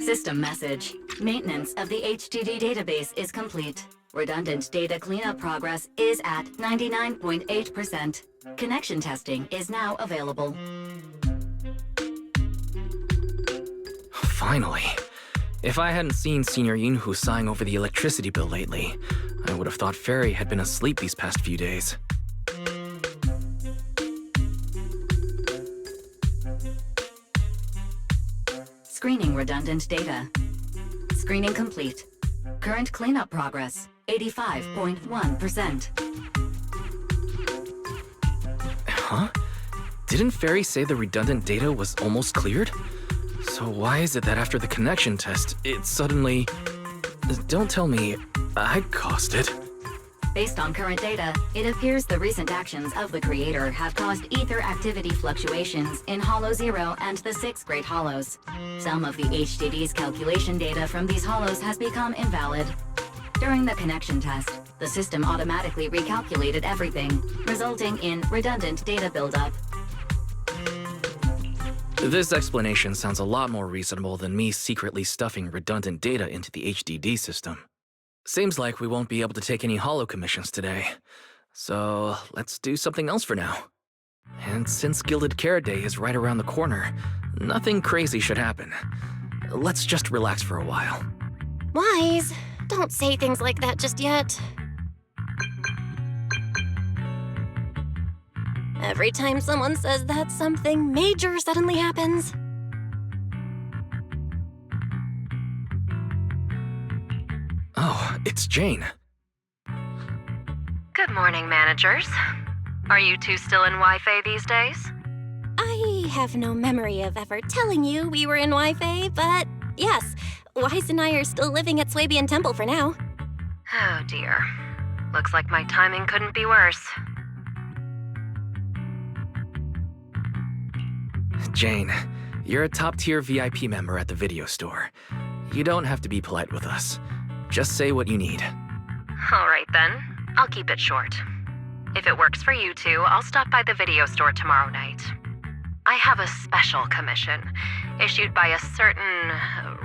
System message. Maintenance of the HDD database is complete. Redundant data cleanup progress is at 99.8%. Connection testing is now available. Finally. If I hadn't seen Senior Yunhu sighing over the electricity bill lately, I would have thought Fairy had been asleep these past few days. Screening redundant data. Screening complete. Current cleanup progress, 85.1%. Huh? Didn't Fairy say the redundant data was almost cleared? So why is it that after the connection test, it suddenly... Don't tell me I caused it. Based on current data, it appears the recent actions of the creator have caused ether activity fluctuations in Hollow 0 and the 6 Great Hollows. Some of the HDD's calculation data from these hollows has become invalid. During the connection test, the system automatically recalculated everything, resulting in redundant data buildup. This explanation sounds a lot more reasonable than me secretly stuffing redundant data into the HDD system. Seems like we won't be able to take any hollow commissions today. So let's do something else for now. And since Gilded Carrot Day is right around the corner, nothing crazy should happen. Let's just relax for a while. Wise, don't say things like that just yet. Every time someone says that, something major suddenly happens. Oh, it's Jane. Good morning, managers. Are you two still in Wi-Fi these days? I have no memory of ever telling you we were in Wi-Fi, but yes, Wise and I are still living at Swabian Temple for now. Oh dear. Looks like my timing couldn't be worse. Jane, you're a top-tier VIP member at the video store. You don't have to be polite with us. Just say what you need. All right then, I'll keep it short. If it works for you two, I'll stop by the video store tomorrow night. I have a special commission issued by a certain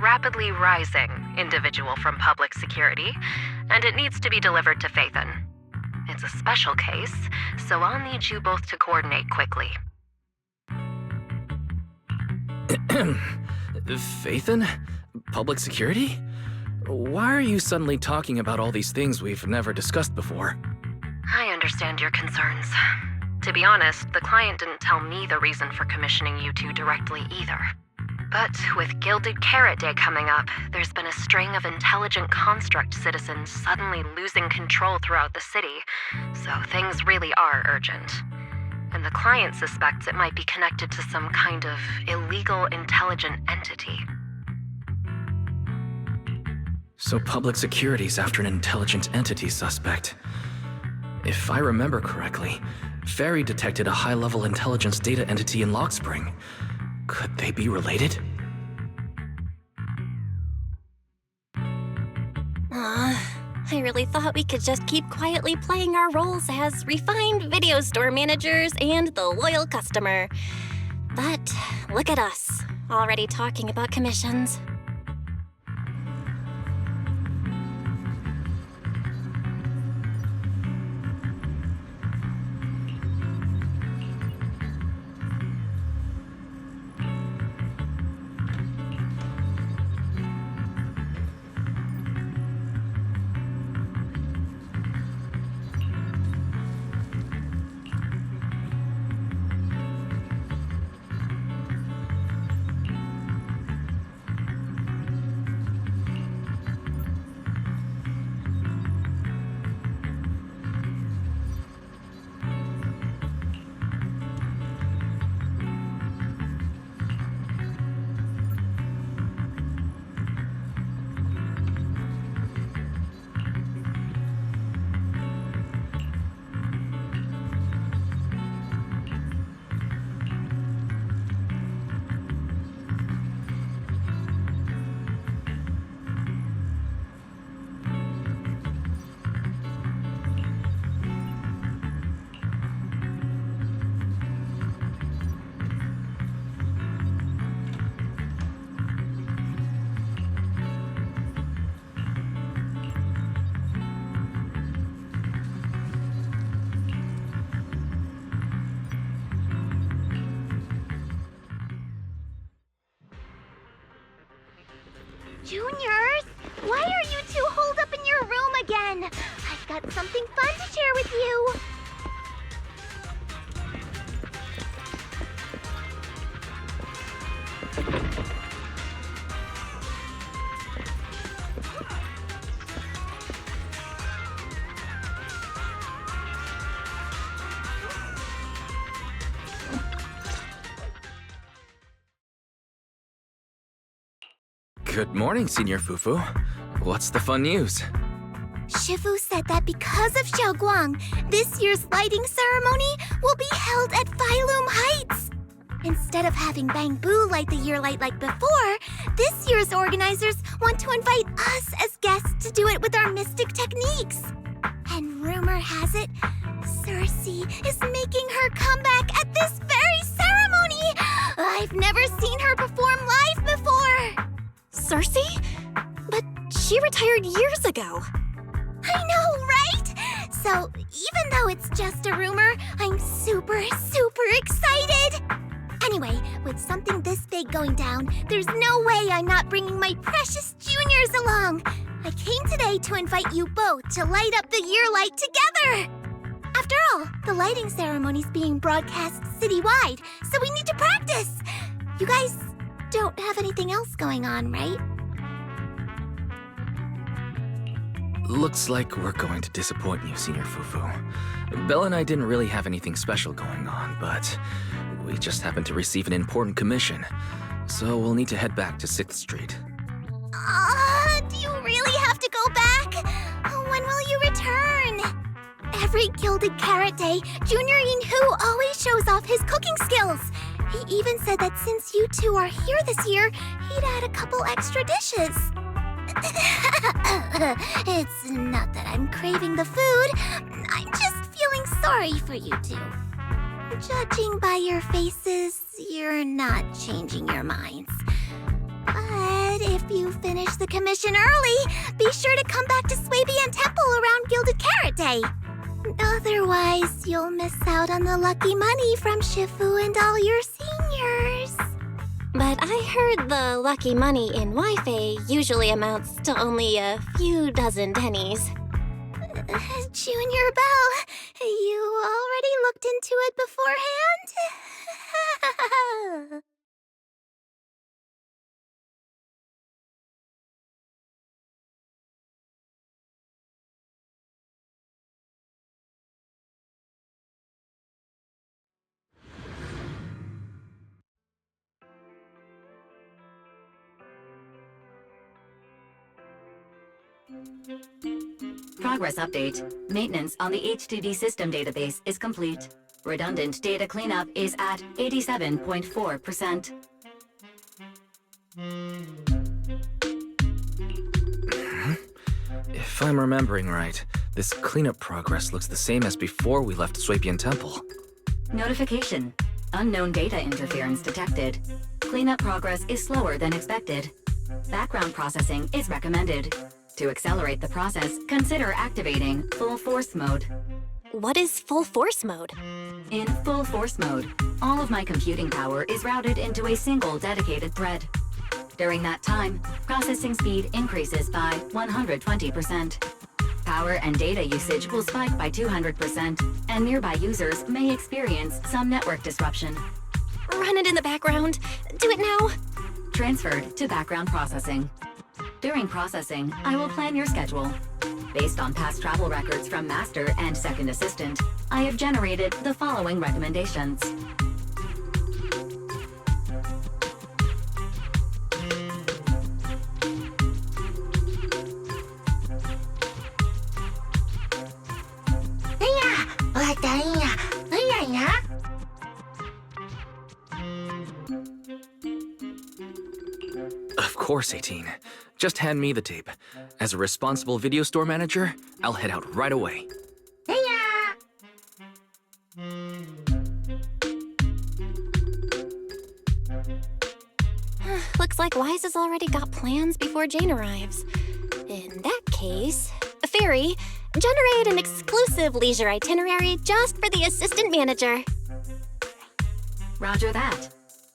rapidly rising individual from public security, and it needs to be delivered to Phaethon. It's a special case, so I'll need you both to coordinate quickly. Phaethon? Public security? Why are you suddenly talking about all these things we've never discussed before? I understand your concerns. To be honest, the client didn't tell me the reason for commissioning you two directly either. But with Gilded Carrot Day coming up, there's been a string of intelligent construct citizens suddenly losing control throughout the city, so things really are urgent. And the client suspects it might be connected to some kind of illegal intelligent entity. So public security's after an intelligent entity suspect. If I remember correctly, Fairy detected a high-level intelligence data entity in Lockspring. Could they be related? I really thought we could just keep quietly playing our roles as refined video store managers and the loyal customer. But look at us, already talking about commissions. Juniors! Why are you two holed up in your room again? I've got something fun to share with you. Good morning, Senior Fufu. What's the fun news? Shifu said that because of Xiaoguang, this year's lighting ceremony will be held at Phylum Heights. Instead of having Bang Boo light the year light like before, this year's organizers want to invite us as guests to do it with our mystic techniques. And rumor has it, Cersei is making her comeback at this very ceremony! I've never seen her perform live before! Cersei? But she retired years ago. I know, right? So, even though it's just a rumor, I'm super excited! Anyway, with something this big going down, there's no way I'm not bringing my precious juniors along! I came today to invite you both to light up the year light together! After all, the lighting ceremony's being broadcast citywide, so we need to practice! You guys don't have anything else going on, right? Looks like we're going to disappoint you, Senior Fufu. Belle and I didn't really have anything special going on, but we just happened to receive an important commission, so we'll need to head back to 6th Street. Do you really have to go back? When will you return? Every Gilded Carrot Day, Junior Yinhu always shows off his cooking skills. He even said that since you two are here this year, he'd add a couple extra dishes. It's not that I'm craving the food. I'm just feeling sorry for you two. Judging by your faces, you're not changing your minds. But if you finish the commission early, be sure to come back to Swabian Temple around Gilded Carrot Day. Otherwise, you'll miss out on the lucky money from Shifu and all your seniors. But I heard the lucky money in Wi-Fi usually amounts to only a few dozen pennies. Junior Belle, you already looked into it beforehand? Progress update. Maintenance on the HDD system database is complete. Redundant data cleanup is at 87.4%. If I'm remembering right, this cleanup progress looks the same as before we left Swabian Temple. Notification. Unknown data interference detected. Cleanup progress is slower than expected. Background processing is recommended. To accelerate the process, consider activating full force mode. What is full force mode? In full force mode, all of my computing power is routed into a single dedicated thread. During that time, processing speed increases by 120%. Power and data usage will spike by 200%, and nearby users may experience some network disruption. Run it in the background. Do it now. Transferred to background processing. During processing, I will plan your schedule. Based on past travel records from Master and Second Assistant, I have generated the following recommendations. Of course, 18. Just hand me the tape. As a responsible video store manager, I'll head out right away. Looks like Wise has already got plans before Jane arrives. In that case, Fairy, generate an exclusive leisure itinerary just for the assistant manager. Roger that.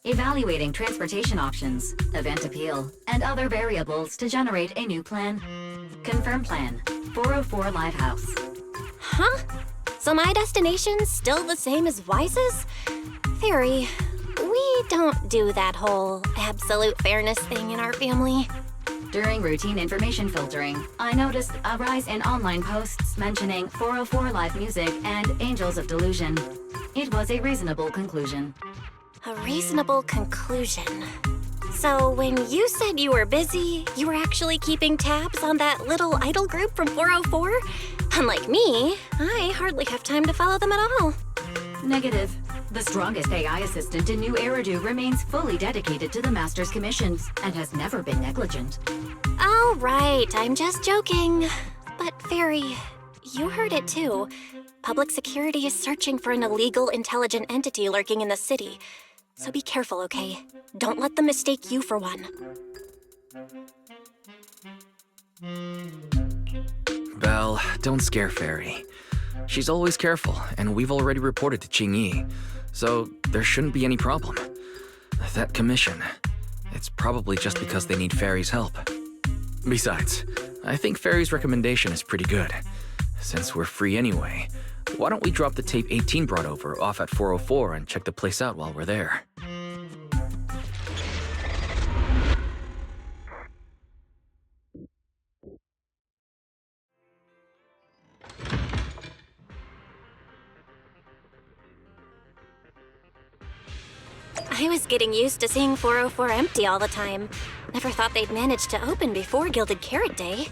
evaluating transportation options, event appeal, and other variables to generate a new plan. Confirm plan. 404 Live House. Huh? So my destination's still the same as Wise's? Fairy, we don't do that whole absolute fairness thing in our family. During routine information filtering, I noticed a rise in online posts mentioning 404 Live Music and Angels of Delusion. It was a reasonable conclusion. A reasonable conclusion. So when you said you were busy, you were actually keeping tabs on that little idol group from 404? Unlike me, I hardly have time to follow them at all. Negative. The strongest AI assistant in New Eridu remains fully dedicated to the Master's commissions and has never been negligent. All right, I'm just joking. But Fairy, you heard it too. Public security is searching for an illegal intelligent entity lurking in the city. So be careful, okay? Don't let them mistake you for one. Belle, don't scare Fairy. She's always careful, and we've already reported to Qingyi, so there shouldn't be any problem. That commission, it's probably just because they need Fairy's help. Besides, I think Fairy's recommendation is pretty good. Since we're free anyway, why don't we drop the tape 18 brought over off at 404 and check the place out while we're there? I was getting used to seeing 404 empty all the time. Never thought they'd manage to open before Gilded Carrot Day.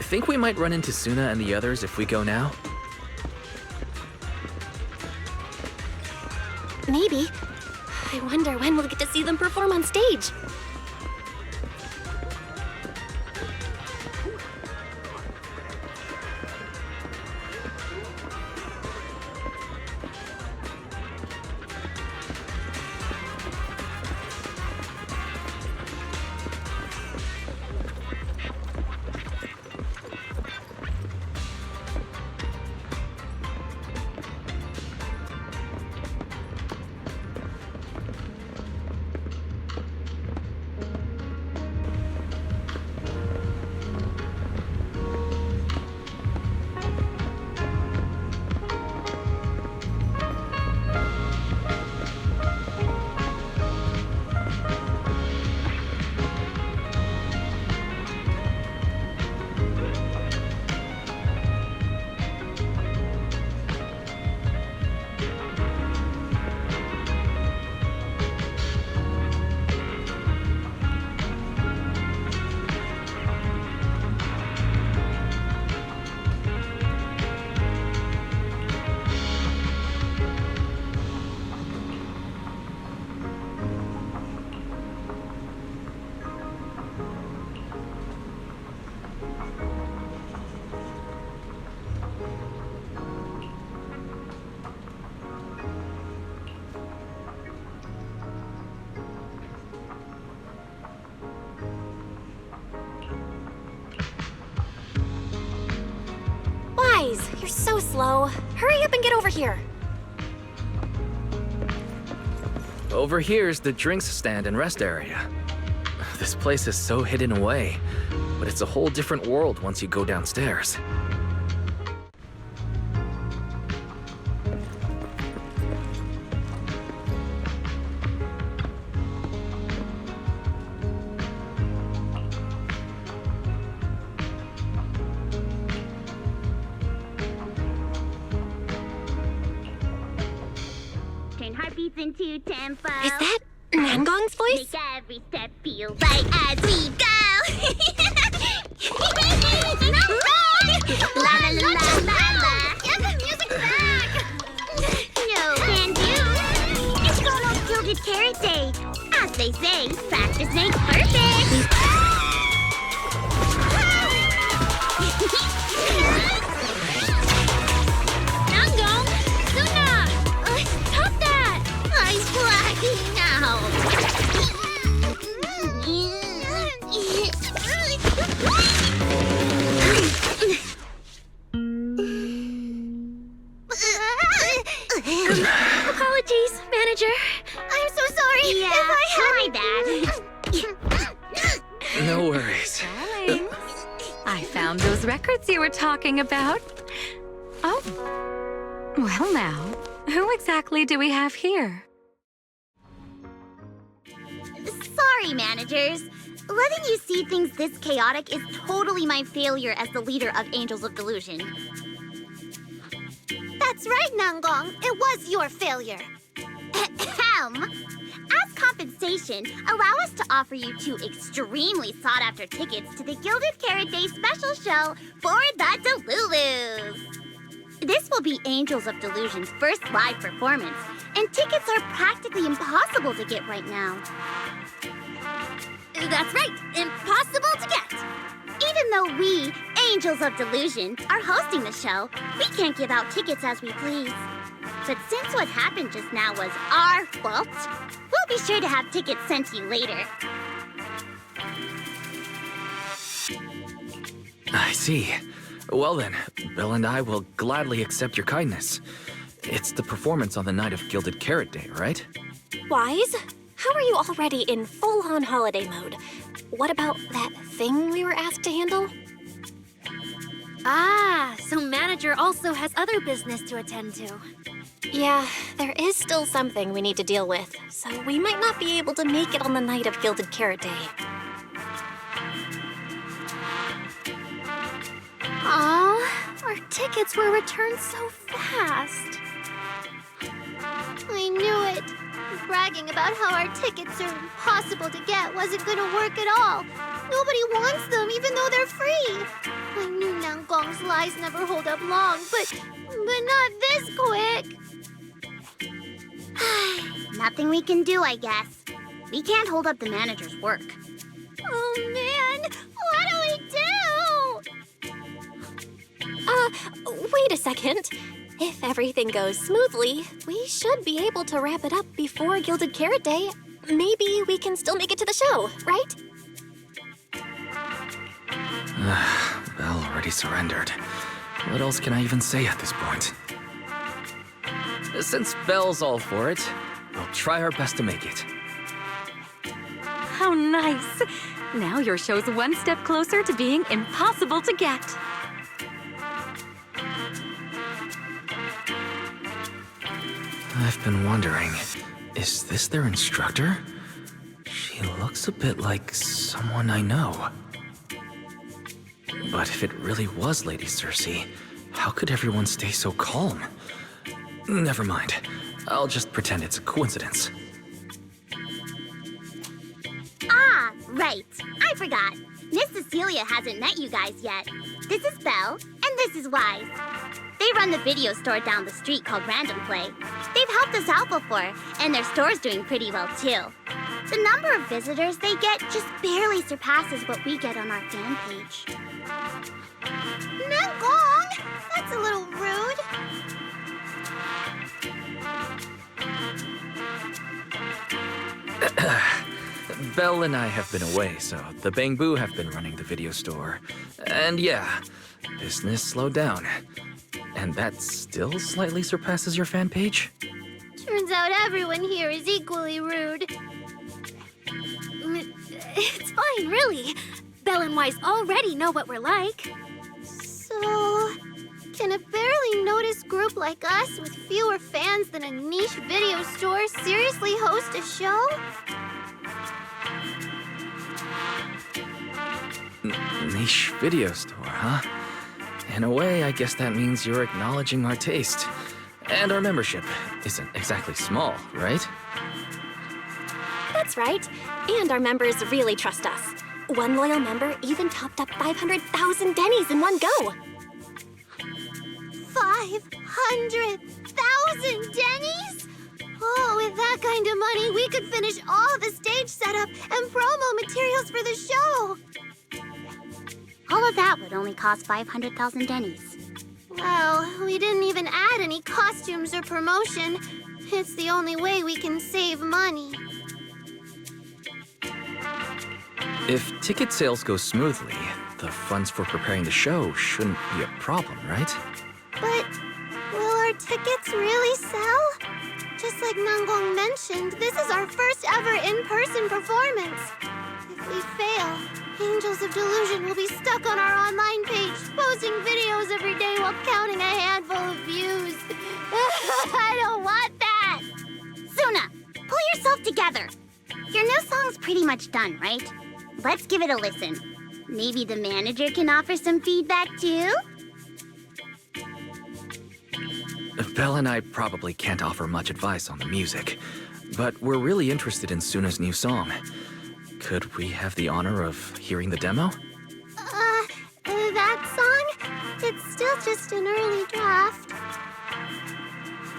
Think we might run into Suna and the others if we go now? Maybe. I wonder when we'll get to see them perform on stage. You're so slow. Hurry up and get over here. Over here's the drinks stand and rest area. This place is so hidden away, but it's a whole different world once you go downstairs. Turn heartbeats into tempo. Is that Nangong's voice? Make every step feel right as we go. No! La la la la la la. Give the music back. No can do. It's almost Gilded Carrot Day. As they say, practice makes perfect. Nangong! Suna! Stop that! I'm blacking out. found those records you were talking about. Oh. Well now, who exactly do we have here? Sorry, managers. Letting you see things this chaotic is totally my failure as the leader of Angels of Delusion. That's right, Nanggong. It was your failure. Ahem. As compensation, allow us to offer you 2 extremely sought-after tickets to the Gilded Carrot Day special show for the Delulus. This will be Angels of Delusion's first live performance, and tickets are practically impossible to get right now. That's right, impossible to get. Even though we, Angels of Delusion, are hosting the show, we can't give out tickets as we please. But since what happened just now was our fault, we'll be sure to have tickets sent to you later. I see. Well then, Bill and I will gladly accept your kindness. It's the performance on the night of Gilded Carrot Day, right? Wise, how are you already in full-on holiday mode? What about that thing we were asked to handle? Ah, so manager also has other business to attend to. Yeah, there is still something we need to deal with, so we might not be able to make it on the night of Gilded Carrot Day. Aw, our tickets were returned so fast. I knew it. Bragging about how our tickets are impossible to get wasn't gonna work at all. Nobody wants them, even though they're free. I knew Nanggong's lies never hold up long, but not this quick. Nothing we can do, I guess. We can't hold up the manager's work. Oh man, what do we do? Wait a second. If everything goes smoothly, we should be able to wrap it up before Gilded Carrot Day. Maybe we can still make it to the show, right? Belle already surrendered. What else can I even say at this point? Since Belle's all for it, we'll try our best to make it. How nice! Now your show's one step closer to being impossible to get. I've been wondering, is this their instructor? She looks a bit like someone I know. But if it really was Lady Cersei, how could everyone stay so calm? Never mind. I'll just pretend it's a coincidence. Ah, right. I forgot. Miss Cecilia hasn't met you guys yet. This is Belle, and this is Wise. They run the video store down the street called Random Play. They've helped us out before, and their store's doing pretty well too. The number of visitors they get just barely surpasses what we get on our fan page. Nanggong! That's a little rude. Belle and I have been away, so the Bangbu have been running the video store. And yeah, business slowed down. And that still slightly surpasses your fan page? Turns out everyone here is equally rude. It's fine, really. Belle and Wise already know what we're like. So, can a barely noticed group like us with fewer fans than a niche video store seriously host a show? Niche video store, huh? In a way, I guess that means you're acknowledging our taste. And our membership isn't exactly small, right? That's right. And our members really trust us. One loyal member even topped up 500,000 Denny's in one go. 500,000 Denny's? Oh, with that kind of money, we could finish all the stage setup and promo materials for the show. All of that would only cost 500,000 Denny's. Well, we didn't even add any costumes or promotion. It's the only way we can save money. If ticket sales go smoothly, the funds for preparing the show shouldn't be a problem, right? But will our tickets really sell? Just like Nanggong mentioned, this is our first ever in-person performance. If we fail, Angels of Delusion will be stuck on our online page posting videos every day while counting a handful of views. I don't want that! Suna, pull yourself together. Your new song's pretty much done, right? Let's give it a listen. Maybe the manager can offer some feedback too? Belle and I probably can't offer much advice on the music, but we're really interested in Suna's new song. Could we have the honor of hearing the demo? That song? It's still just an early draft.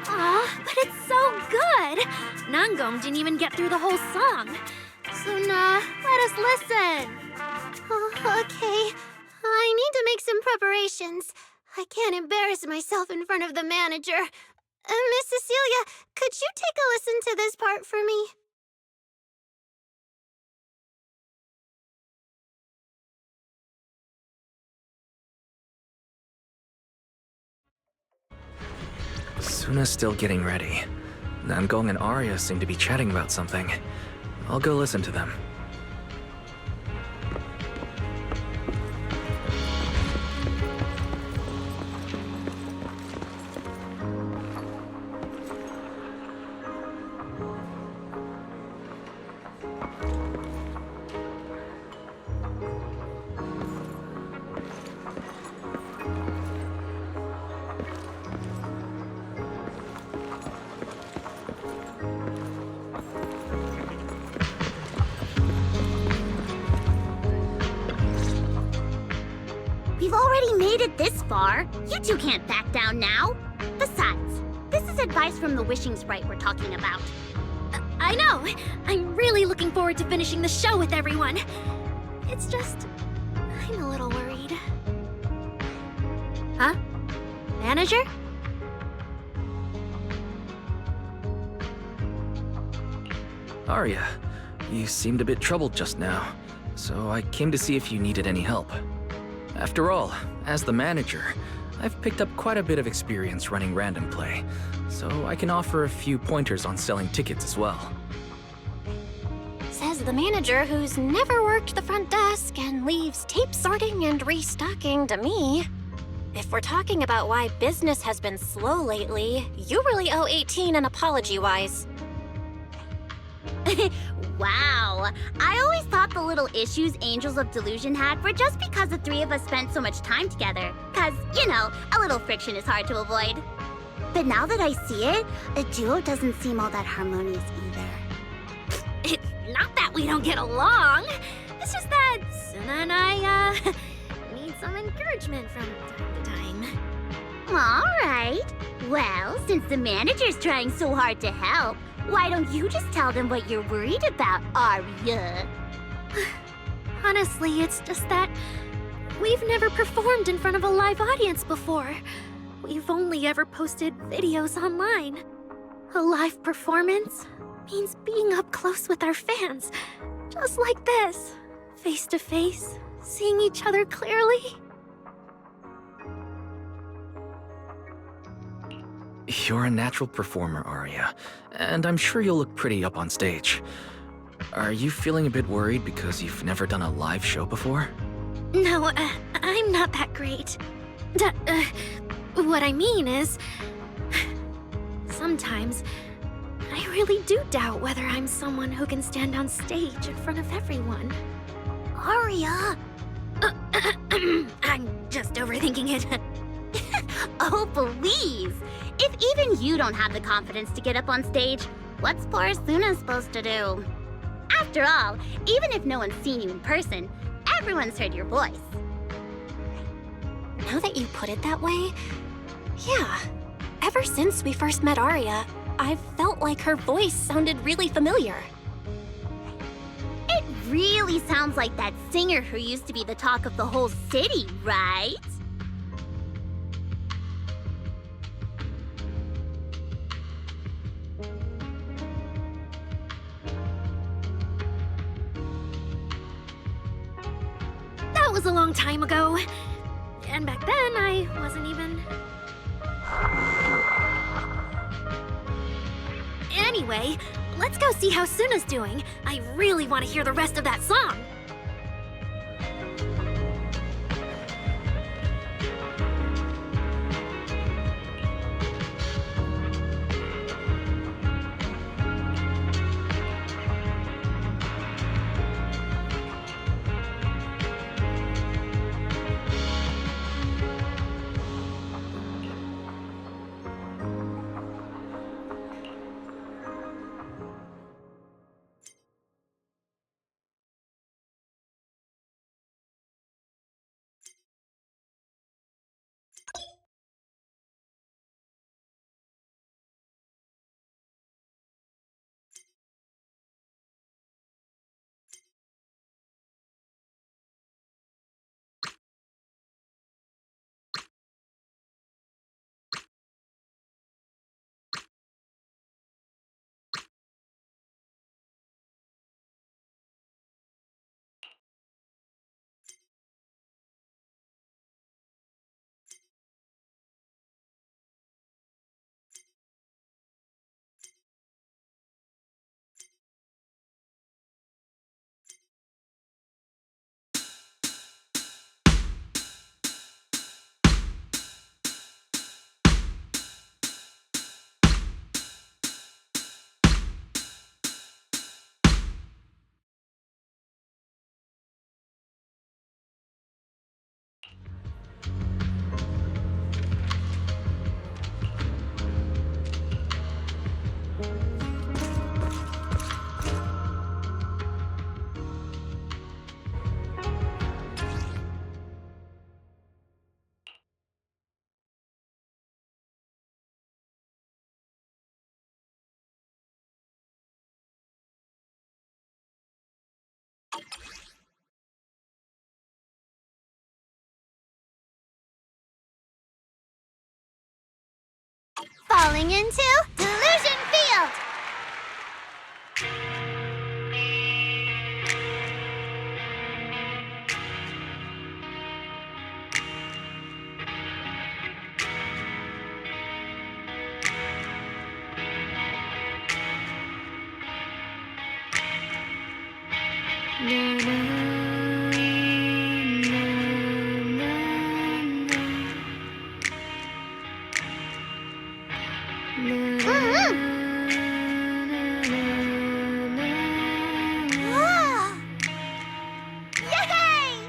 Aw, but it's so good! Nangong didn't even get through the whole song. Suna, let us listen. Okay. I need to make some preparations. I can't embarrass myself in front of the manager. Miss Cecilia, could you take a listen to this part for me? Suna's still getting ready. Nangong and Arya seem to be chatting about something. I'll go listen to them. We've already made it this far. You two can't back down now. Besides, this is advice from the wishing sprite we're talking about. I know. I'm really looking forward to finishing the show with everyone. It's just, I'm a little worried. Huh? Manager? Arya, you seemed a bit troubled just now, so I came to see if you needed any help. After all, as the manager, I've picked up quite a bit of experience running random play, so I can offer a few pointers on selling tickets as well. Says the manager who's never worked the front desk and leaves tape sorting and restocking to me. If we're talking about why business has been slow lately, you really owe 18 an apology-wise. Wow. I always thought the little issues Angels of Delusion had were just because the three of us spent so much time together. Cause, you know, a little friction is hard to avoid. But now that I see it, a duo doesn't seem all that harmonious either. It's not that we don't get along. It's just that Suna and I, need some encouragement from time to time. All right. Well, since the manager's trying so hard to help, why don't you just tell them what you're worried about, Arya? Honestly, it's just that we've never performed in front of a live audience before. We've only ever posted videos online. A live performance means being up close with our fans, just like this, face to face, seeing each other clearly. You're a natural performer, Arya, and I'm sure you'll look pretty up on stage. Are you feeling a bit worried because you've never done a live show before? No, I'm not that great. What I mean is, sometimes I really do doubt whether I'm someone who can stand on stage in front of everyone. Arya! I'm just overthinking it. Oh, please! If even you don't have the confidence to get up on stage, what's poor Suna supposed to do? After all, even if no one's seen you in person, everyone's heard your voice. Now that you put it that way, yeah. Ever since we first met Arya, I've felt like her voice sounded really familiar. It really sounds like that singer who used to be the talk of the whole city, right? That was a long time ago. And back then, I wasn't even... Anyway, let's go see how Suna's doing. I really want to hear the rest of that song. falling into Delusion Field! Ah! Yay!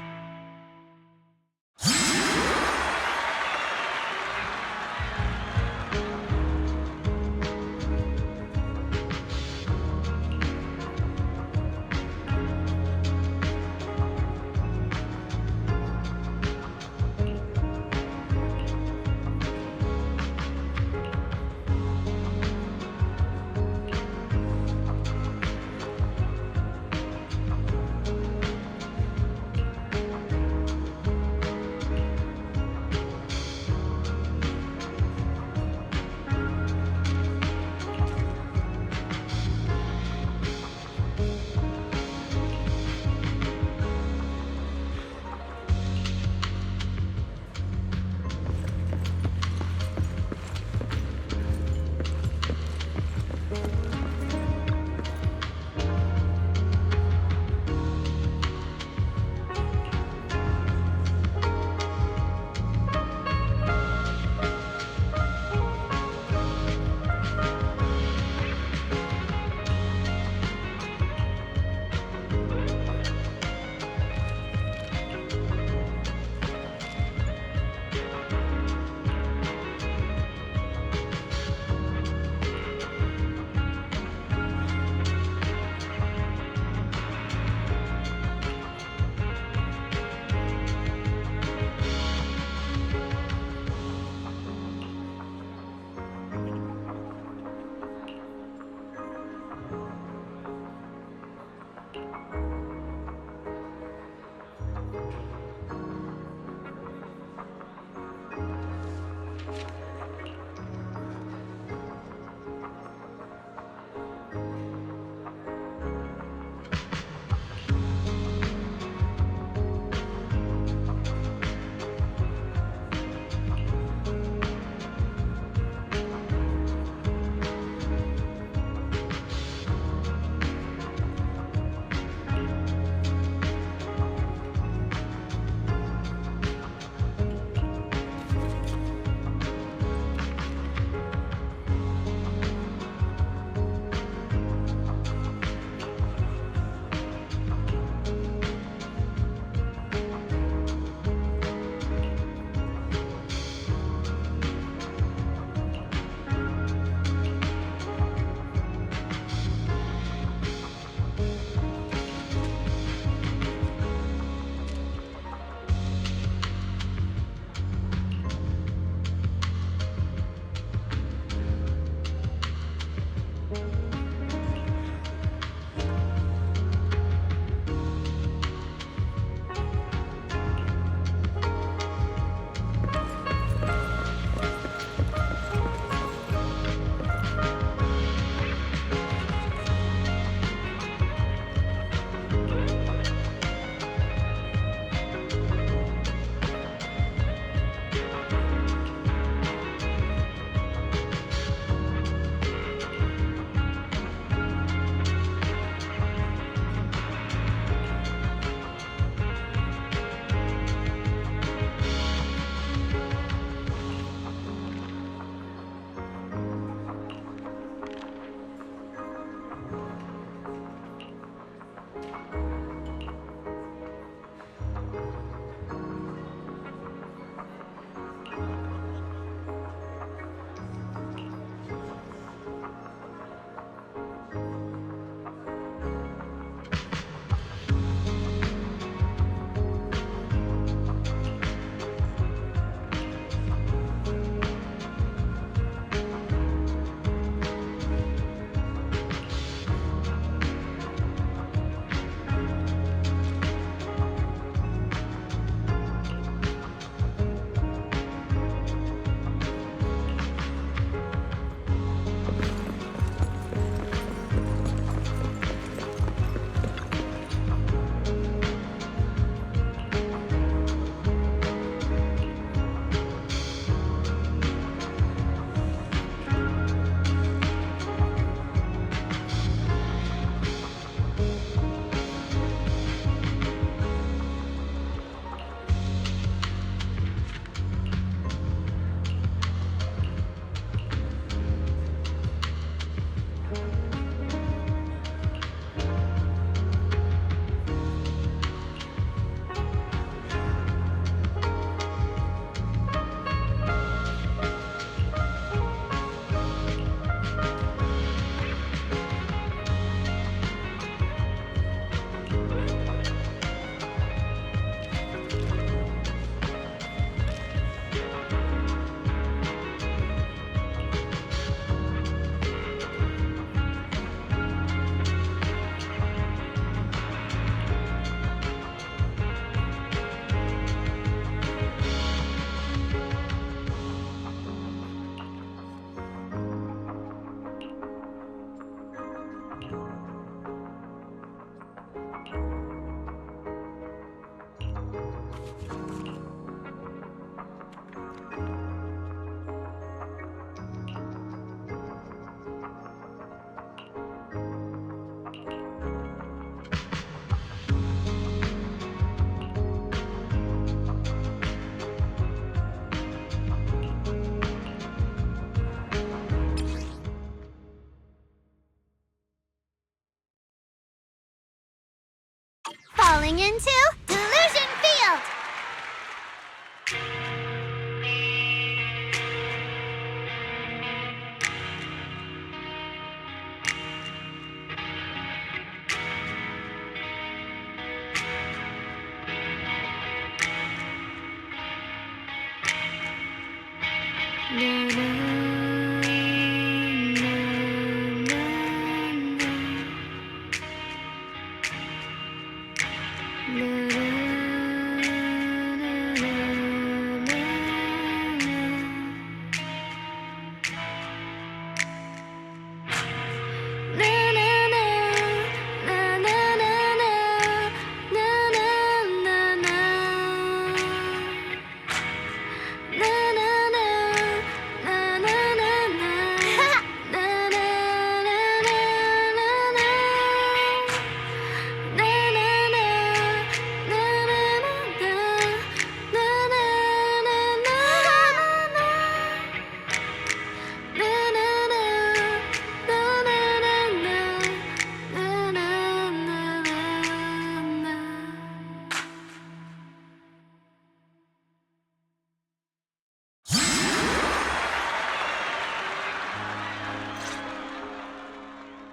Stepping into Delusion Field!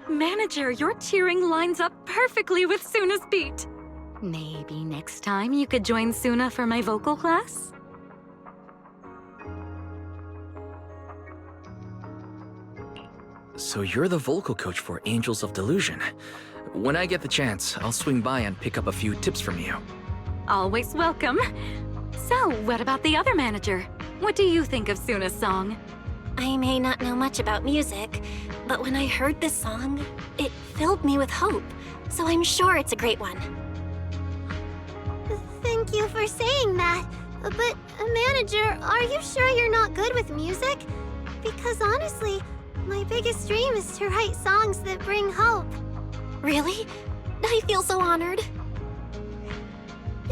Manager, your cheering lines up perfectly with Suna's beat. Maybe next time you could join Suna for my vocal class? So you're the vocal coach for Angels of Delusion. When I get the chance, I'll swing by and pick up a few tips from you. Always welcome. So, what about the other manager? What do you think of Suna's song? I may not know much about music, but when I heard this song, it filled me with hope. So I'm sure it's a great one. Thank you for saying that. But, manager, are you sure you're not good with music? Because honestly, my biggest dream is to write songs that bring hope. Really? I feel so honored.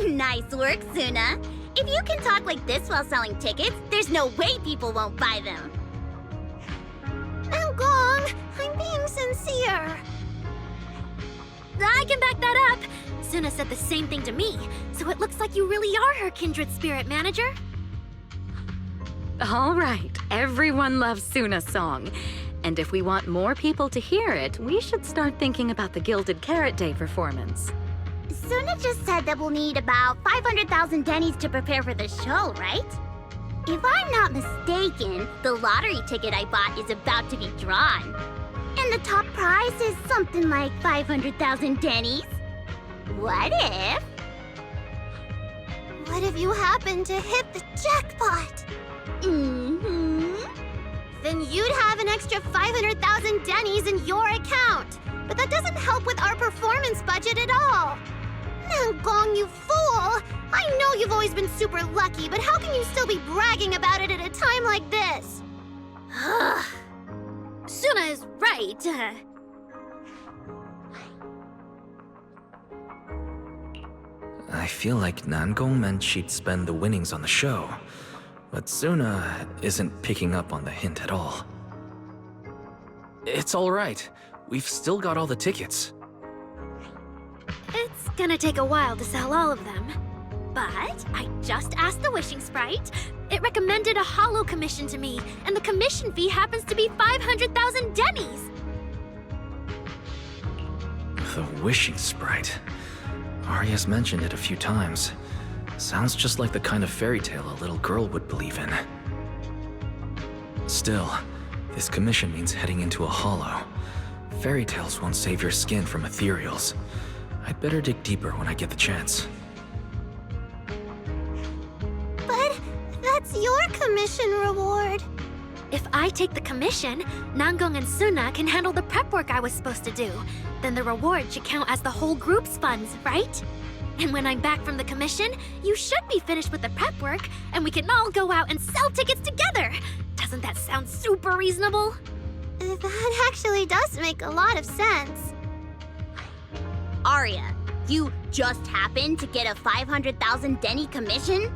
Nice work, Suna. If you can talk like this while selling tickets, there's no way people won't buy them. Gong, I'm being sincere. I can back that up. Suna said the same thing to me, so it looks like you really are her kindred spirit, manager. All right, everyone loves Suna's song. And if we want more people to hear it, we should start thinking about the Gilded Carrot Day performance. Suna just said that we'll need about 500,000 dennies to prepare for the show, right? If I'm not mistaken, the lottery ticket I bought is about to be drawn. And the top prize is something like 500,000 dennies. What if you happen to hit the jackpot? Then you'd have an extra 500,000 dennies in your account. But that doesn't help with our performance budget at all. Now, Gong, you fool! I know you've always been super lucky, but how can you still be bragging about it at a time like this? Suna is right. I feel like Nangong meant she'd spend the winnings on the show, but Suna isn't picking up on the hint at all. It's all right. We've still got all the tickets. It's gonna take a while to sell all of them. But I just asked the Wishing Sprite. It recommended a holo commission to me, and the commission fee happens to be 500,000 dennies. The Wishing Sprite. Arya's mentioned it a few times. Sounds just like the kind of fairy tale a little girl would believe in. Still, this commission means heading into a holo. Fairy tales won't save your skin from ethereals. I'd better dig deeper when I get the chance. But that's your commission reward. If I take the commission, Nangong and Suna can handle the prep work I was supposed to do. Then the reward should count as the whole group's funds, right? And when I'm back from the commission, you should be finished with the prep work, and we can all go out and sell tickets together. Doesn't that sound super reasonable? That actually does make a lot of sense. Arya, you just happened to get a 500,000 denny commission?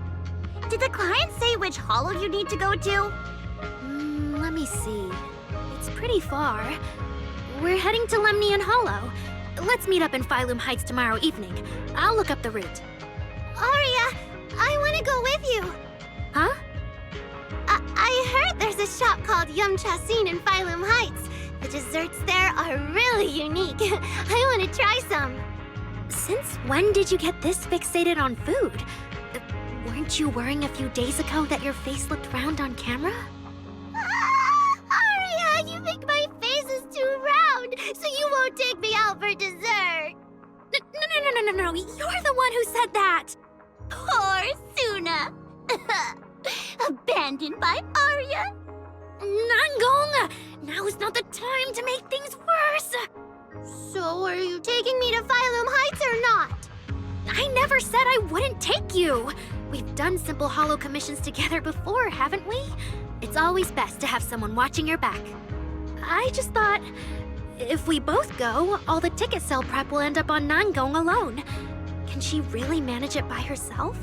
Did the client say which holo you need to go to? Let me see. It's pretty far. We're heading to Lemnian Hollow. Let's meet up in Phylum Heights tomorrow evening. I'll look up the route. Aria, I want to go with you. Huh? I heard there's a shop called Yum Chasin in Phylum Heights. The desserts there are really unique. I want to try some. Since when did you get this fixated on food? Weren't you worrying a few days ago that your face looked round on camera? Aria, you think my face is too round, so you won't take me out for dessert. No. You're the one who said that. Poor Suna. Abandoned by Aria. Nangong! Now is not the time to make things worse! So are you taking me to Phylum Heights or not? I never said I wouldn't take you! We've done simple holo commissions together before, haven't we? It's always best to have someone watching your back. I just thought, if we both go, all the ticket sale prep will end up on Nangong alone. Can she really manage it by herself?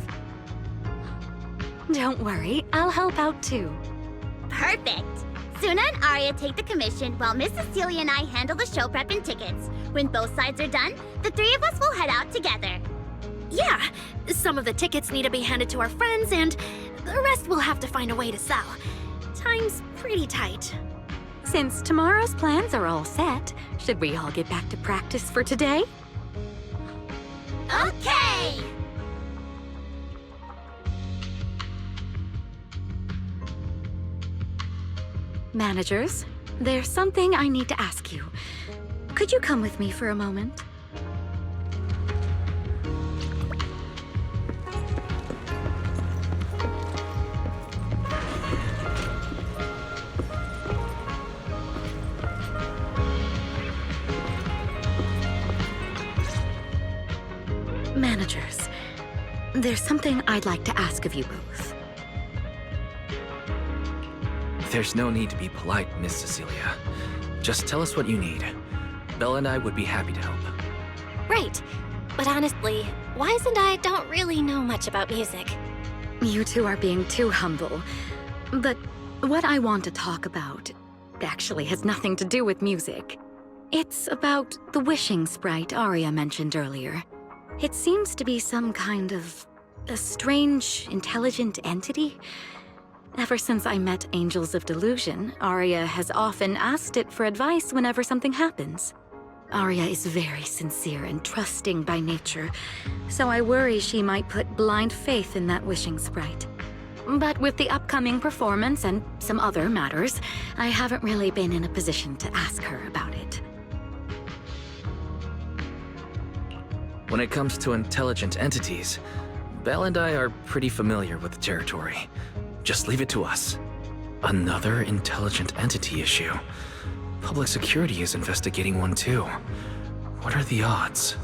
Don't worry, I'll help out too. Perfect. Suna and Aria take the commission while Miss Cecilia and I handle the show prep and tickets. When both sides are done, the three of us will head out together. Yeah, some of the tickets need to be handed to our friends, and the rest we'll have to find a way to sell. Time's pretty tight. Since tomorrow's plans are all set, should we all get back to practice for today? Okay! Managers, there's something I need to ask you. Could you come with me for a moment? Managers, there's something I'd like to ask of you both. There's no need to be polite, Miss Cecilia. Just tell us what you need. Belle and I would be happy to help. Right. But honestly, Wise and I don't really know much about music. You two are being too humble. But what I want to talk about actually has nothing to do with music. It's about the wishing sprite Aria mentioned earlier. It seems to be some kind of a strange, intelligent entity. Ever since I met Angels of Delusion, Aria has often asked it for advice whenever something happens. Aria is very sincere and trusting by nature, so I worry she might put blind faith in that wishing sprite. But with the upcoming performance and some other matters, I haven't really been in a position to ask her about it. When it comes to intelligent entities, Belle and I are pretty familiar with the territory. Just leave it to us. Another intelligent entity issue. Public security is investigating one too. What are the odds?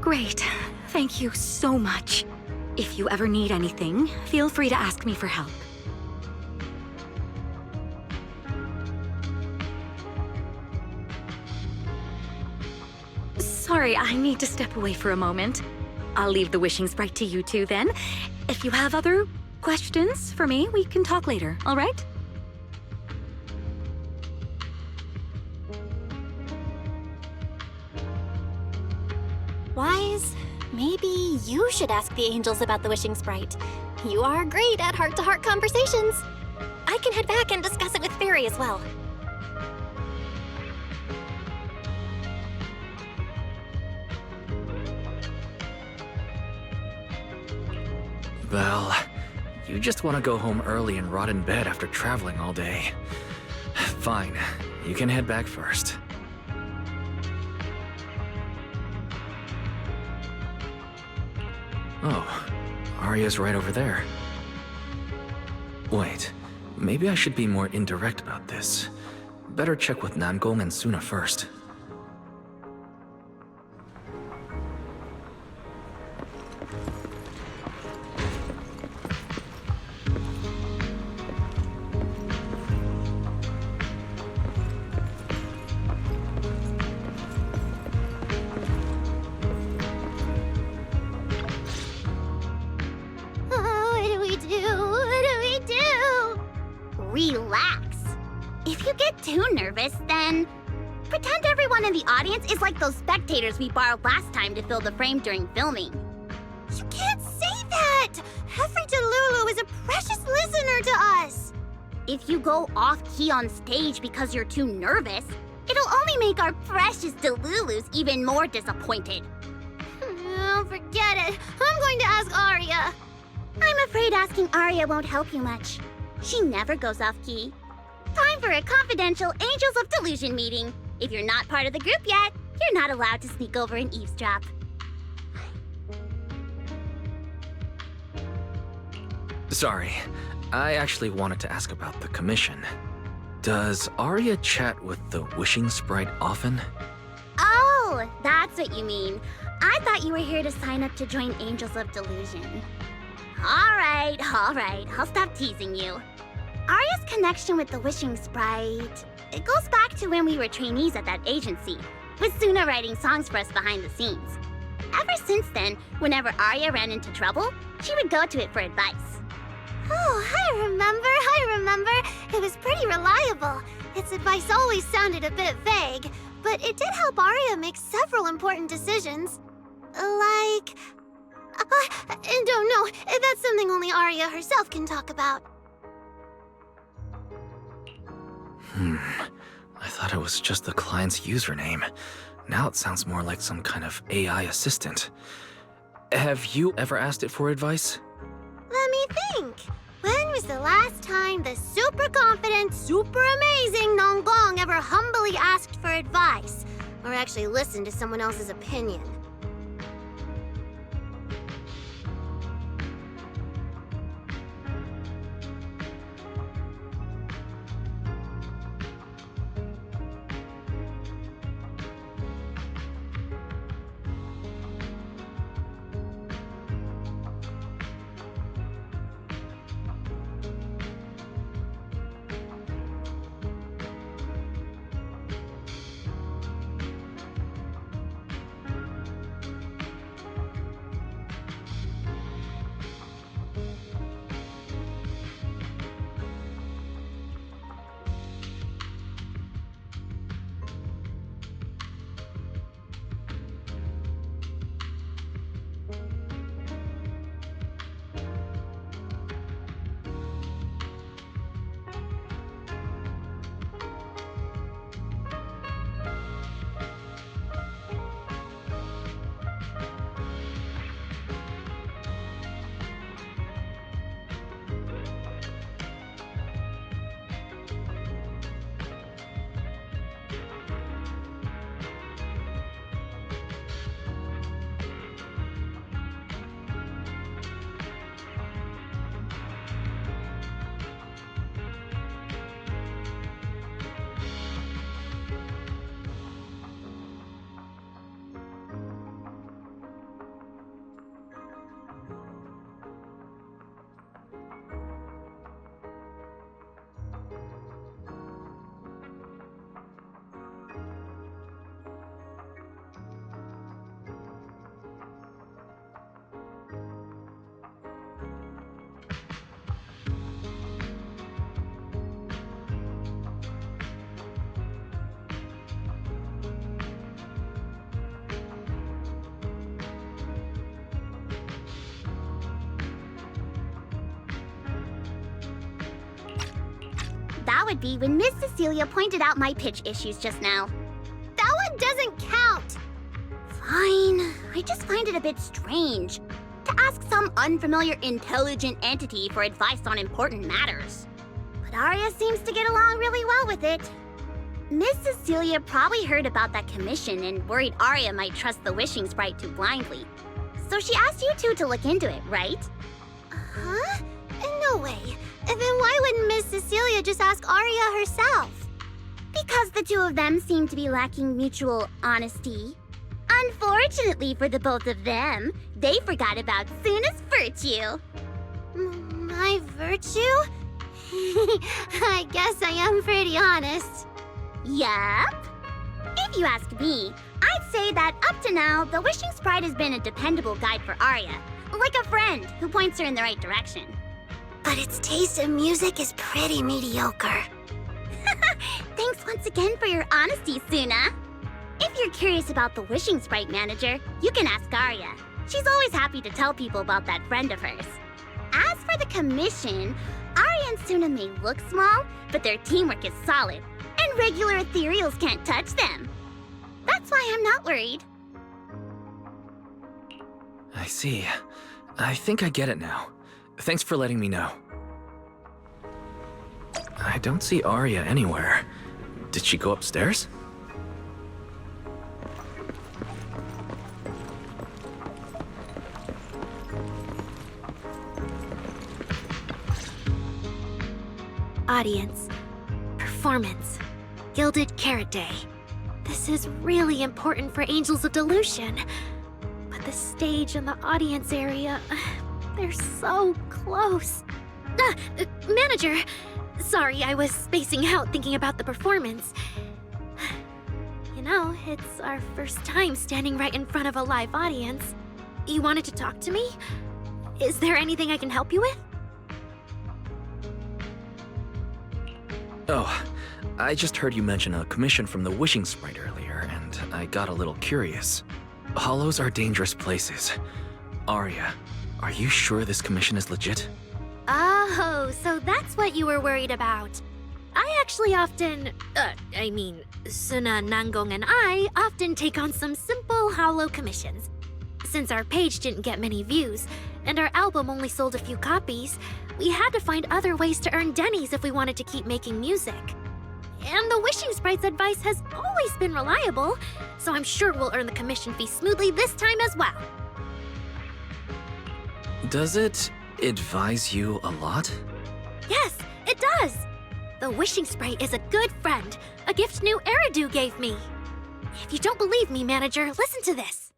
Great. Thank you so much. If you ever need anything, feel free to ask me for help. Sorry, I need to step away for a moment. I'll leave the wishing sprite to you two then. If you have other questions for me, we can talk later, all right? Wise, maybe you should ask the angels about the wishing sprite. You are great at heart-to-heart conversations. I can head back and discuss it with Fairy as well. Belle, you just want to go home early and rot in bed after traveling all day. Fine, you can head back first. Oh, Aria's right over there. Wait, maybe I should be more indirect about this. Better check with Nangong and Suna first. Relax. If you get too nervous, then pretend everyone in the audience is like those spectators we borrowed last time to fill the frame during filming. You can't say that! Every Delulu is a precious listener to us! If you go off-key on stage because you're too nervous, it'll only make our precious Delulus even more disappointed. Oh, forget it. I'm going to ask Arya. I'm afraid asking Arya won't help you much. She never goes off-key. Time for a confidential Angels of Delusion meeting. If you're not part of the group yet, you're not allowed to sneak over and eavesdrop. Sorry, I actually wanted to ask about the commission. Does Arya chat with the wishing sprite often? Oh, that's what you mean. I thought you were here to sign up to join Angels of Delusion. All right, I'll stop teasing you. Arya's connection with the wishing sprite, it goes back to when we were trainees at that agency, with Suna writing songs for us behind the scenes. Ever since then, whenever Arya ran into trouble, she would go to it for advice. Oh, I remember. It was pretty reliable. Its advice always sounded a bit vague, but it did help Arya make several important decisions. Like... I don't know. That's something only Arya herself can talk about. I thought it was just the client's username. Now it sounds more like some kind of AI assistant. Have you ever asked it for advice? Let me think. When was the last time the super confident, super amazing Nonggong ever humbly asked for advice? Or actually listened to someone else's opinion? That would be when Miss Cecilia pointed out my pitch issues just now. That one doesn't count! Fine, I just find it a bit strange to ask some unfamiliar intelligent entity for advice on important matters. But Arya seems to get along really well with it. Miss Cecilia probably heard about that commission and worried Arya might trust the wishing sprite too blindly. So she asked you two to look into it, right? Huh? No way. Then why wouldn't Miss Cecilia just ask Arya herself? Because the two of them seem to be lacking mutual honesty. Unfortunately for the both of them, they forgot about Suna's virtue. My virtue? I guess I am pretty honest. Yup. If you ask me, I'd say that up to now, the Wishing Sprite has been a dependable guide for Arya. Like a friend who points her in the right direction. But its taste in music is pretty mediocre. Thanks once again for your honesty, Suna. If you're curious about the Wishing Sprite manager, you can ask Arya. She's always happy to tell people about that friend of hers. As for the commission, Arya and Suna may look small, but their teamwork is solid, and regular ethereals can't touch them. That's why I'm not worried. I see. I think I get it now. Thanks for letting me know. I don't see Arya anywhere. Did she go upstairs? Audience. Performance. Gilded Carrot Day. This is really important for Angels of Delusion. But the stage and the audience area, they're so close. Manager! Sorry, I was spacing out thinking about the performance. You know, it's our first time standing right in front of a live audience. You wanted to talk to me? Is there anything I can help you with? Oh, I just heard you mention a commission from the Wishing Sprite earlier, and I got a little curious. Hollows are dangerous places. Arya, are you sure this commission is legit? Oh, so that's what you were worried about. I actually often, Suna, Nangong, and I often take on some simple hollow commissions. Since our page didn't get many views, and our album only sold a few copies, we had to find other ways to earn dennies if we wanted to keep making music. And the Wishing Sprite's advice has always been reliable, so I'm sure we'll earn the commission fee smoothly this time as well. Does it advise you a lot? Yes, it does! The Wishing Sprite is a good friend, a gift new Eridu gave me. If you don't believe me, manager, listen to this.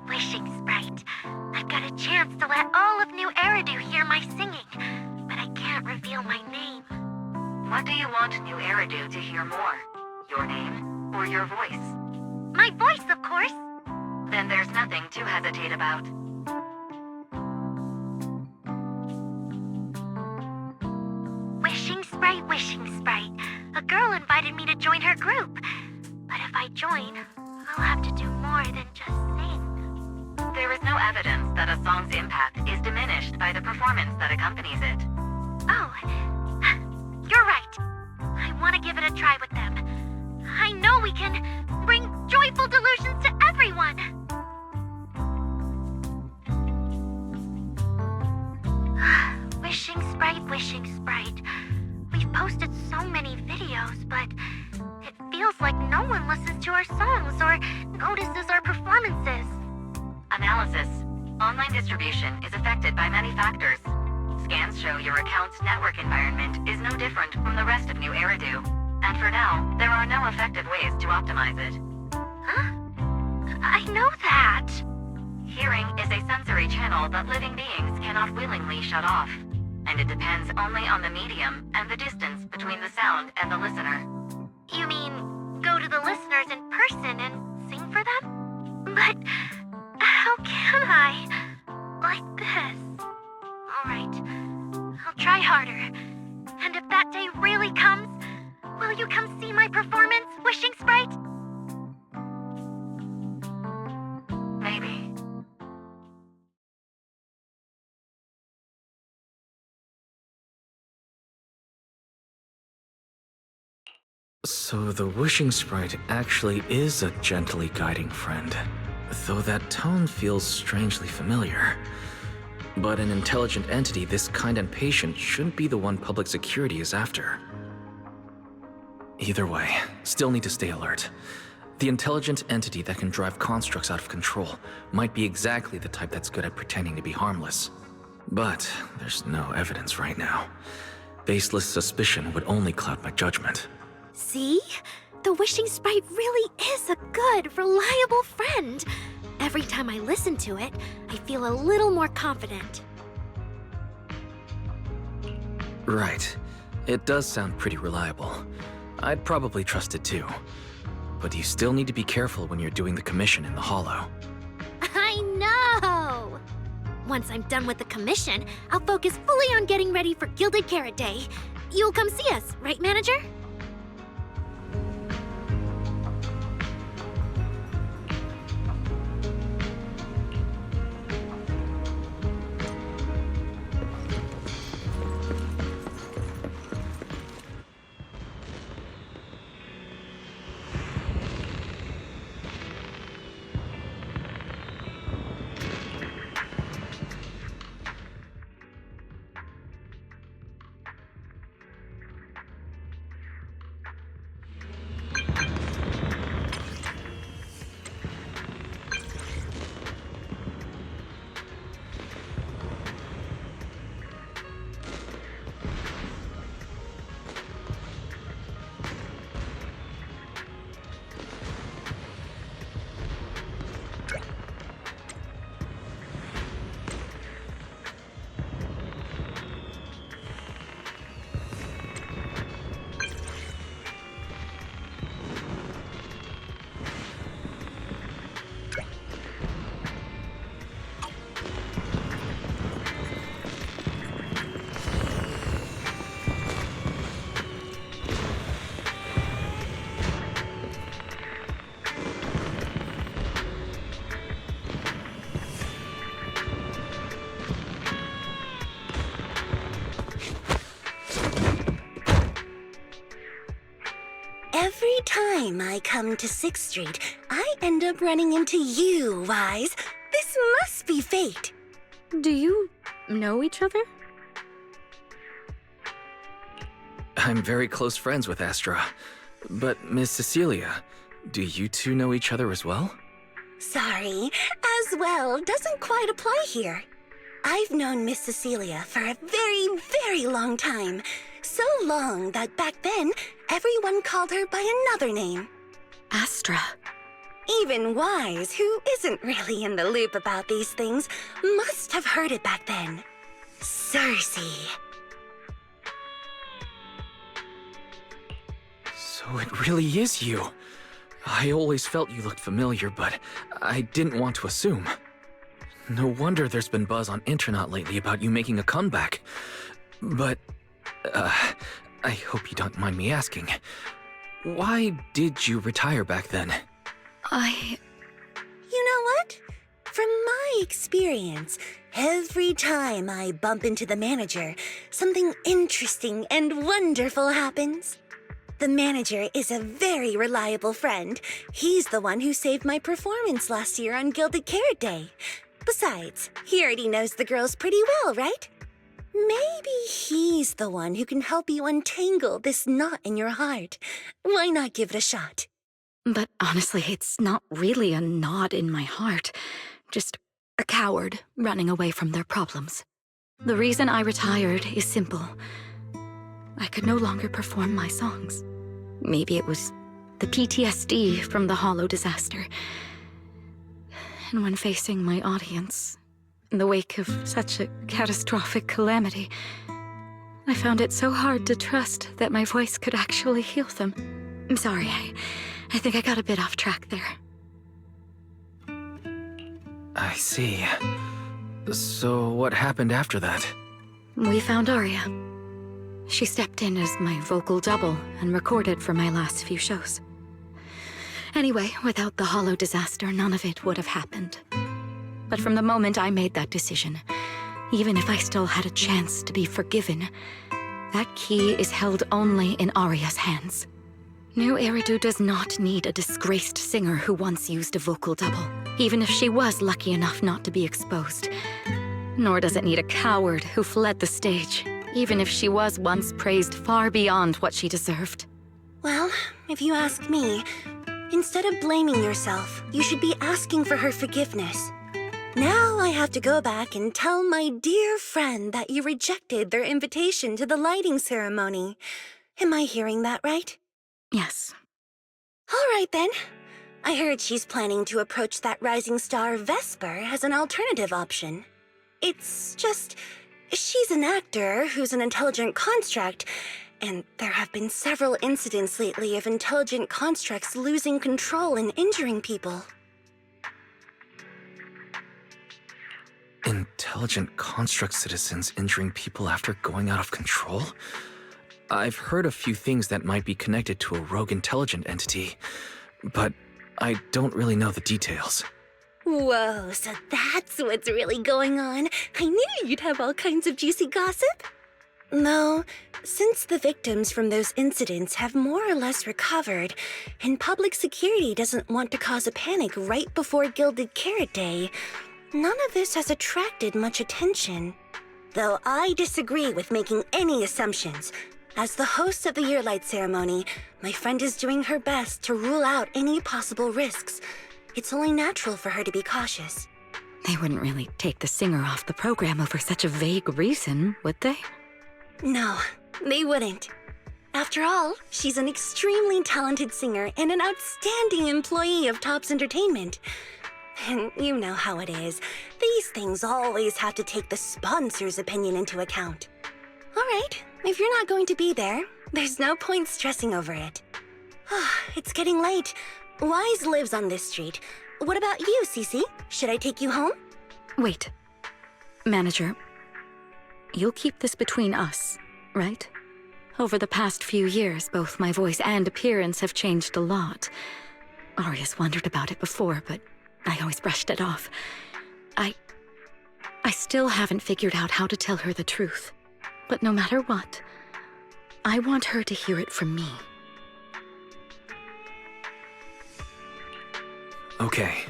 Wishing Sprite. I've got a chance to let all of New Eridu hear my singing, but I can't reveal my name. What do you want New Eridu to hear more? Your name or your voice? My voice, of course. Then there's nothing to hesitate about. Wishing Sprite. A girl invited me to join her group. But if I join, I'll have to do more than just sing. There is no evidence that a song's impact is diminished by the performance that accompanies it. Oh, you're right. I want to give it a try with them. I know we can bring joyful delusions to everyone. Wishing Sprite. We've posted so many videos, but it feels like no one listens to our songs or notices our performances. Analysis. Online distribution is affected by many factors. Scans show your account's network environment is no different from the rest of New Eridu. And for now, there are no effective ways to optimize it. Huh? I know that. Hearing is a sensory channel that living beings cannot willingly shut off. And it depends only on the medium and the distance between the sound and the listener. You mean go to the listeners in person and sing for them? But how can I? Like this. Alright, I'll try harder. And if that day really comes, will you come see my performance, Wishing Sprite? Maybe. So the Wishing Sprite actually is a gently guiding friend, though that tone feels strangely familiar. But an intelligent entity this kind and patient shouldn't be the one public security is after. Either way, still need to stay alert. The intelligent entity that can drive constructs out of control might be exactly the type that's good at pretending to be harmless. But there's no evidence right now. Baseless suspicion would only cloud my judgment. See? The Wishing Sprite really is a good, reliable friend. Every time I listen to it, I feel a little more confident. Right. It does sound pretty reliable. I'd probably trust it too. But you still need to be careful when you're doing the commission in the Hollow. I know! Once I'm done with the commission, I'll focus fully on getting ready for Gilded Carrot Day. You'll come see us, right, manager? Every time I come to 6th Street, I end up running into you, Wise. This must be fate. Do you know each other? I'm very close friends with Astra. But Miss Cecilia, do you two know each other as well? Sorry, as well doesn't quite apply here. I've known Miss Cecilia for a very, very long time. So long that back then, everyone called her by another name. Astra. Even Wise, who isn't really in the loop about these things, must have heard it back then. Cersei. So it really is you. I always felt you looked familiar, but I didn't want to assume. No wonder there's been buzz on Internet lately about you making a comeback. But, I hope you don't mind me asking. Why did you retire back then? You know what? From my experience, every time I bump into the manager, something interesting and wonderful happens. The manager is a very reliable friend. He's the one who saved my performance last year on Gilded Carrot Day. Besides, he already knows the girls pretty well, right? Maybe he's the one who can help you untangle this knot in your heart. Why not give it a shot? But honestly, it's not really a knot in my heart. Just a coward running away from their problems. The reason I retired is simple. I could no longer perform my songs. Maybe it was the PTSD from the Hollow disaster. And when facing my audience, in the wake of such a catastrophic calamity, I found it so hard to trust that my voice could actually heal them. I'm sorry, I think I got a bit off track there. I see. So what happened after that? We found Aria. She stepped in as my vocal double and recorded for my last few shows. Anyway, without the Hollow disaster, none of it would have happened. But from the moment I made that decision, even if I still had a chance to be forgiven, that key is held only in Aria's hands. New Eridu does not need a disgraced singer who once used a vocal double, even if she was lucky enough not to be exposed. Nor does it need a coward who fled the stage, even if she was once praised far beyond what she deserved. Well, if you ask me, instead of blaming yourself, you should be asking for her forgiveness. Now I have to go back and tell my dear friend that you rejected their invitation to the lighting ceremony. Am I hearing that right? Yes. All right then. I heard she's planning to approach that rising star Vesper as an alternative option. It's just, she's an actor who's an intelligent construct, and there have been several incidents lately of intelligent constructs losing control and injuring people. Intelligent construct citizens injuring people after going out of control? I've heard a few things that might be connected to a rogue intelligent entity, but I don't really know the details. Whoa, so that's what's really going on. I knew you'd have all kinds of juicy gossip. No, since the victims from those incidents have more or less recovered, and public security doesn't want to cause a panic right before Gilded Carrot Day, none of this has attracted much attention. Though I disagree with making any assumptions. As the host of the Yearlight ceremony, my friend is doing her best to rule out any possible risks. It's only natural for her to be cautious. They wouldn't really take the singer off the program over such a vague reason, would they? No, they wouldn't. After all, she's an extremely talented singer and an outstanding employee of Topps Entertainment. And you know how it is. These things always have to take the sponsor's opinion into account. All right, if you're not going to be there, there's no point stressing over it. It's getting late. Wise lives on this street. What about you, Cece? Should I take you home? Wait. Manager, you'll keep this between us, right? Over the past few years, both my voice and appearance have changed a lot. Aria's wondered about it before, but I always brushed it off. I still haven't figured out how to tell her the truth. But no matter what, I want her to hear it from me. Okay.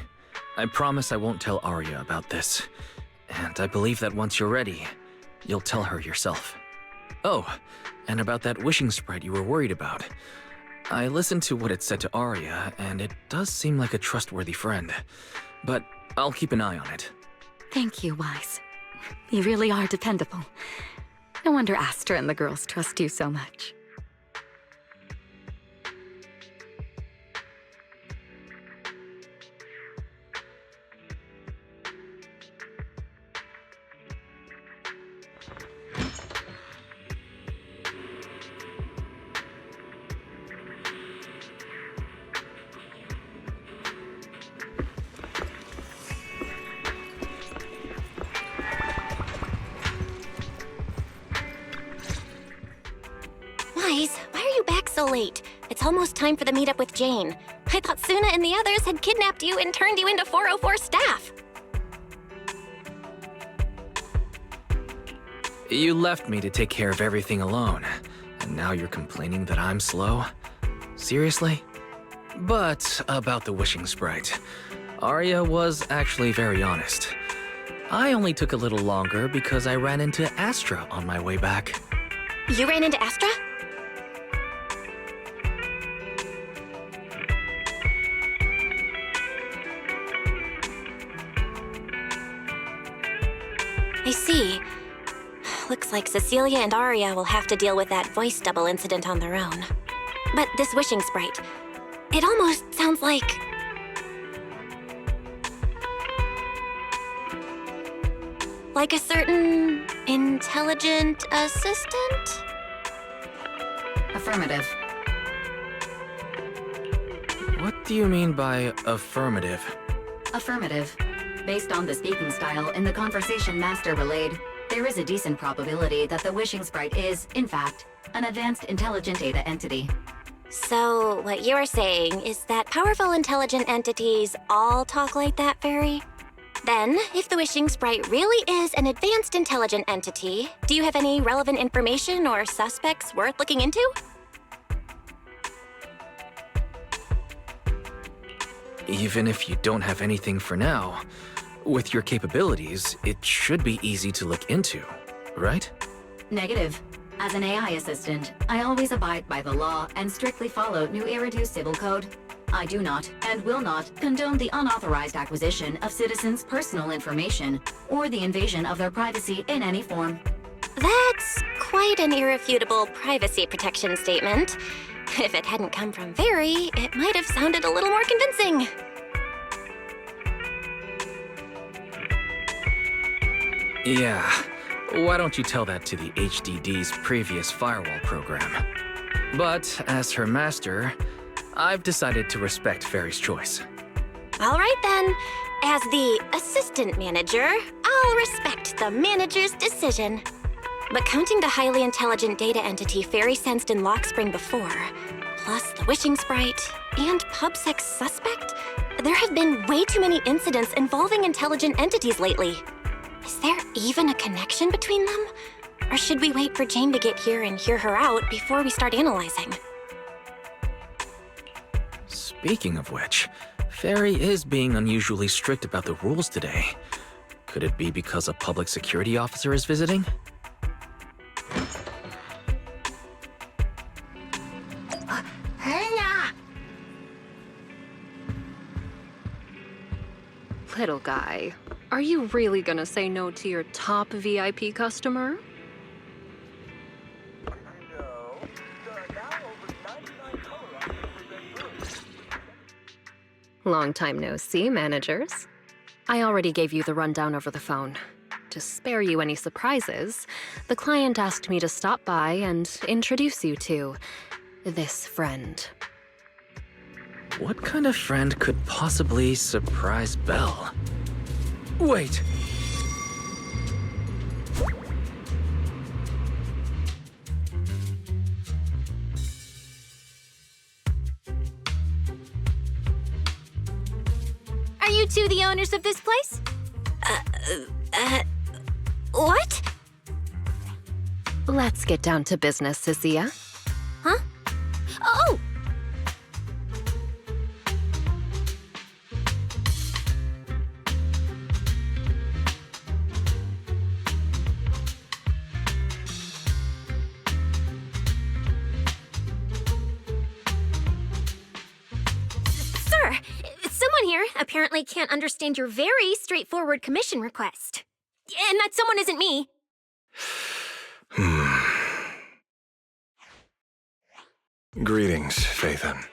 I promise I won't tell Aria about this. And I believe that once you're ready, you'll tell her yourself. Oh, and about that wishing sprite you were worried about. I listened to what it said to Aria, and it does seem like a trustworthy friend. But I'll keep an eye on it. Thank you, Wise. You really are dependable. No wonder Astra and the girls trust you so much. Wise, why are you back so late? It's almost time for the meetup with Jane. I thought Suna and the others had kidnapped you and turned you into 404 staff. You left me to take care of everything alone, and now you're complaining that I'm slow? Seriously? But about the wishing sprite, Aria was actually very honest. I only took a little longer because I ran into Astra on my way back. You ran into Astra? I see. Looks like Cecilia and Aria will have to deal with that voice double incident on their own. But this wishing sprite, it almost sounds like... like a certain intelligent assistant? Affirmative. What do you mean by affirmative? Affirmative. Based on the speaking style in the conversation Master relayed, there is a decent probability that the wishing sprite is, in fact, an advanced intelligent data entity. So, what you're saying is that powerful intelligent entities all talk like that, Fairy? Then, if the wishing sprite really is an advanced intelligent entity, do you have any relevant information or suspects worth looking into? Even if you don't have anything for now, with your capabilities, it should be easy to look into, right? Negative. As an AI assistant, I always abide by the law and strictly follow New Eridu Civil Code. I do not, and will not, condone the unauthorized acquisition of citizens' personal information or the invasion of their privacy in any form. That's quite an irrefutable privacy protection statement. If it hadn't come from Fairy, it might have sounded a little more convincing. Yeah, why don't you tell that to the HDD's previous firewall program? But as her master, I've decided to respect Fairy's choice. All right then. As the assistant manager, I'll respect the manager's decision. But counting the highly intelligent data entity Fairy sensed in Lockspring before, plus the Wishing Sprite, and PubSec's suspect, there have been way too many incidents involving intelligent entities lately. Is there even a connection between them? Or should we wait for Jane to get here and hear her out before we start analyzing? Speaking of which, Fairy is being unusually strict about the rules today. Could it be because a public security officer is visiting? Little guy, are you really gonna say no to your top VIP customer? Long time no see, managers. I already gave you the rundown over the phone. To spare you any surprises, the client asked me to stop by and introduce you to this friend. What kind of friend could possibly surprise Belle? Wait! Are you two the owners of this place? What? Let's get down to business, Cecilia. Huh? Oh! Sir, someone here apparently can't understand your very straightforward commission request. And that someone isn't me. Greetings, Phaethon.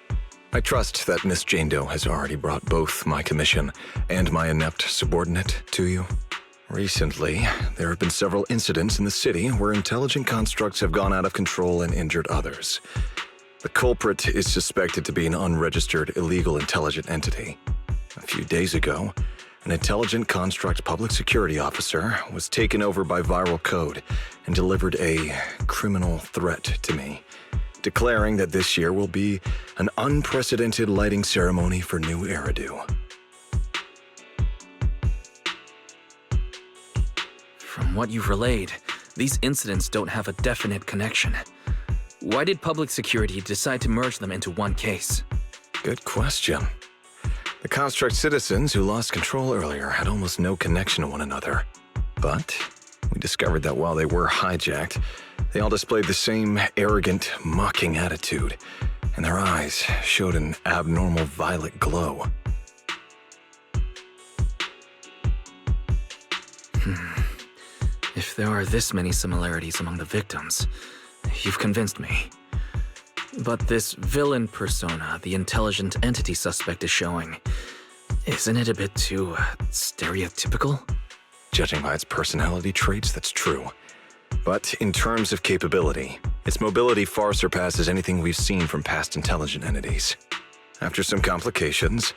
I trust that Miss Jane Doe has already brought both my commission and my inept subordinate to you. Recently, there have been several incidents in the city where intelligent constructs have gone out of control and injured others. The culprit is suspected to be an unregistered illegal intelligent entity. A few days ago, an intelligent construct public security officer was taken over by viral code and delivered a criminal threat to me, declaring that this year will be an unprecedented lighting ceremony for new Eridu. From what you've relayed, these incidents don't have a definite connection. Why did public security decide to merge them into one case? Good question. The construct citizens who lost control earlier had almost no connection to one another. But we discovered that while they were hijacked, they all displayed the same arrogant, mocking attitude, and their eyes showed an abnormal violet glow. If there are this many similarities among the victims, you've convinced me. But this villain persona the intelligent entity suspect is showing, isn't it a bit too stereotypical? Judging by its personality traits, that's true. But in terms of capability, its mobility far surpasses anything we've seen from past intelligent entities. After some complications,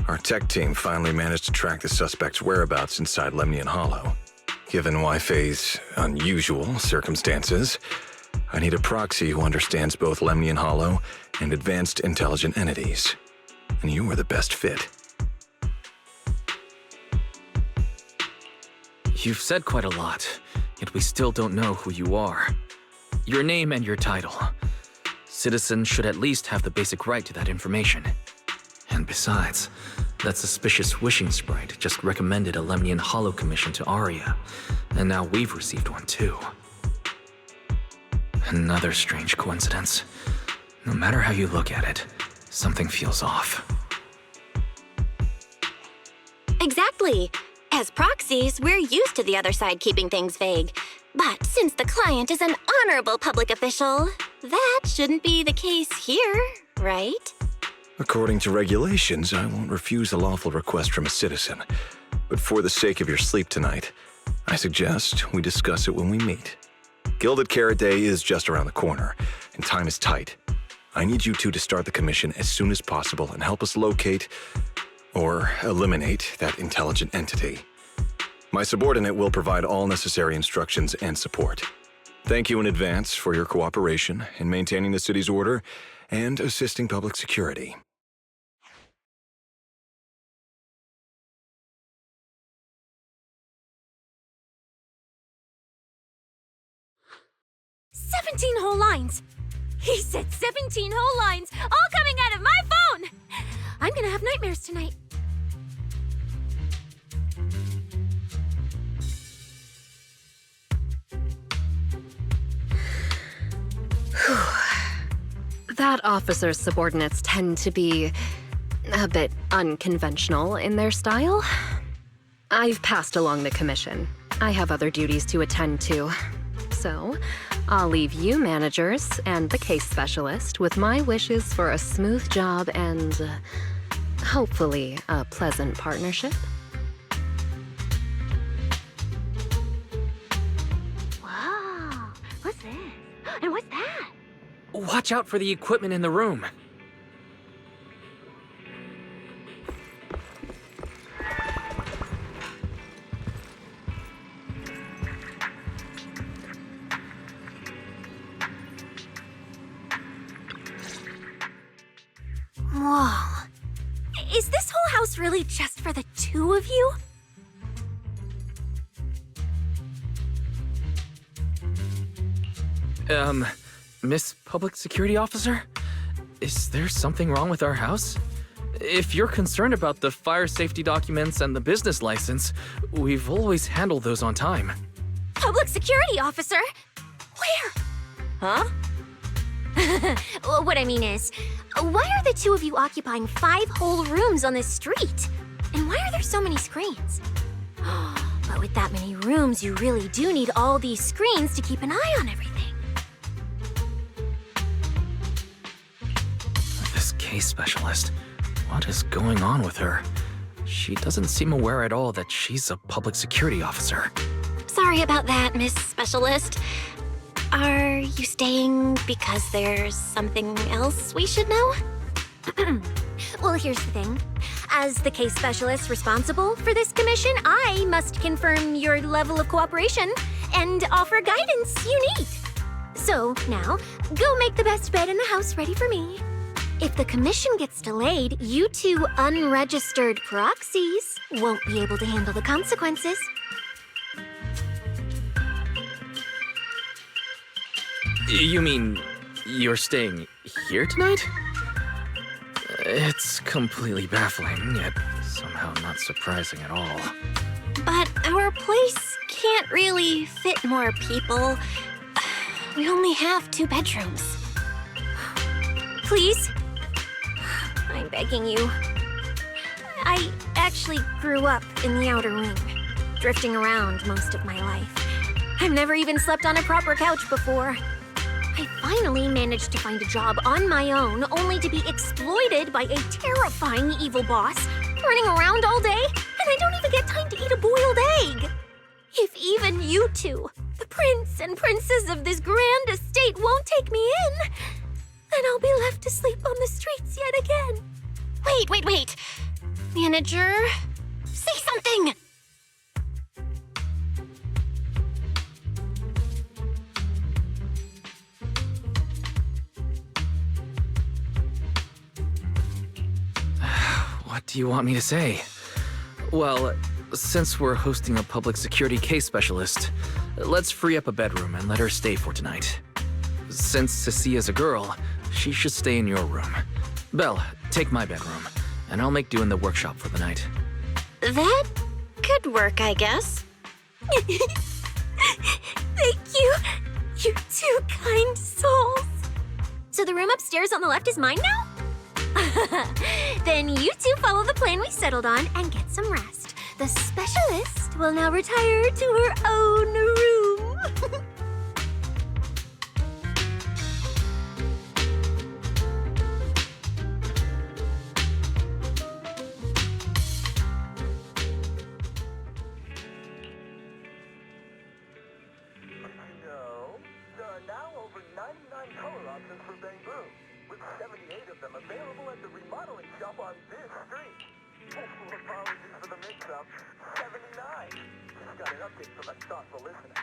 our tech team finally managed to track the suspect's whereabouts inside Lemnian Hollow. Given Wai-Fei's unusual circumstances, I need a proxy who understands both Lemnian Hollow and advanced intelligent entities. And you were the best fit. You've said quite a lot, yet we still don't know who you are. Your name and your title. Citizens should at least have the basic right to that information. And besides, that suspicious Wishing Sprite just recommended a Lemnian Hollow commission to Aria, and now we've received one too. Another strange coincidence. No matter how you look at it, something feels off. Exactly. As proxies, we're used to the other side keeping things vague. But since the client is an honorable public official, that shouldn't be the case here, right? According to regulations, I won't refuse a lawful request from a citizen. But for the sake of your sleep tonight, I suggest we discuss it when we meet. Gilded Carrot Day is just around the corner, and time is tight. I need you two to start the commission as soon as possible and help us locate or eliminate that intelligent entity. My subordinate will provide all necessary instructions and support. Thank you in advance for your cooperation in maintaining the city's order and assisting public security. "17 whole lines! He said 17 whole lines, all coming out of my phone! I'm gonna have nightmares tonight." That officer's subordinates tend to be a bit unconventional in their style. I've passed along the commission. I have other duties to attend to. So, I'll leave you managers and the case specialist with my wishes for a smooth job and hopefully a pleasant partnership. Whoa, what's this? And what's that? Watch out for the equipment in the room. Whoa. Is this whole house really just for the two of you? Miss Public Security Officer? Is there something wrong with our house? If you're concerned about the fire safety documents and the business license, we've always handled those on time. Public security officer? Where? Huh? What I mean is, why are the two of you occupying 5 whole rooms on this street? And why are there so many screens? But with that many rooms, you really do need all these screens to keep an eye on everything. This case specialist. What is going on with her? She doesn't seem aware at all that she's a public security officer. Sorry about that, Miss Specialist. Are you staying because there's something else we should know? Well, here's the thing. As the case specialist responsible for this commission, I must confirm your level of cooperation and offer guidance you need. So, now, go make the best bed in the house ready for me. If the commission gets delayed, you two unregistered proxies won't be able to handle the consequences. You mean you're staying here tonight? It's completely baffling, yet somehow not surprising at all. But our place can't really fit more people. We only have 2 bedrooms. Please? I'm begging you. I actually grew up in the outer ring, drifting around most of my life. I've never even slept on a proper couch before. I finally managed to find a job on my own, only to be exploited by a terrifying evil boss, running around all day, and I don't even get time to eat a boiled egg. If even you two, the prince and princess of this grand estate, won't take me in, then I'll be left to sleep on the streets yet again. Wait. Manager, say something! What do you want me to say? Well, since we're hosting a public security case specialist, let's free up a bedroom and let her stay for tonight. Since Cecia's a girl, she should stay in your room. Belle, take my bedroom, and I'll make do in the workshop for the night. That could work, I guess. Thank you. You two kind souls. So the room upstairs on the left is mine now? Then you two follow the plan we settled on and get some rest. The specialist will now retire to her own room. There are now over 99 color options for bamboo, with 78 of them available at the remodeling shop on this street. Apologies for the mix-up. 79. Just got an update from a thoughtful listener.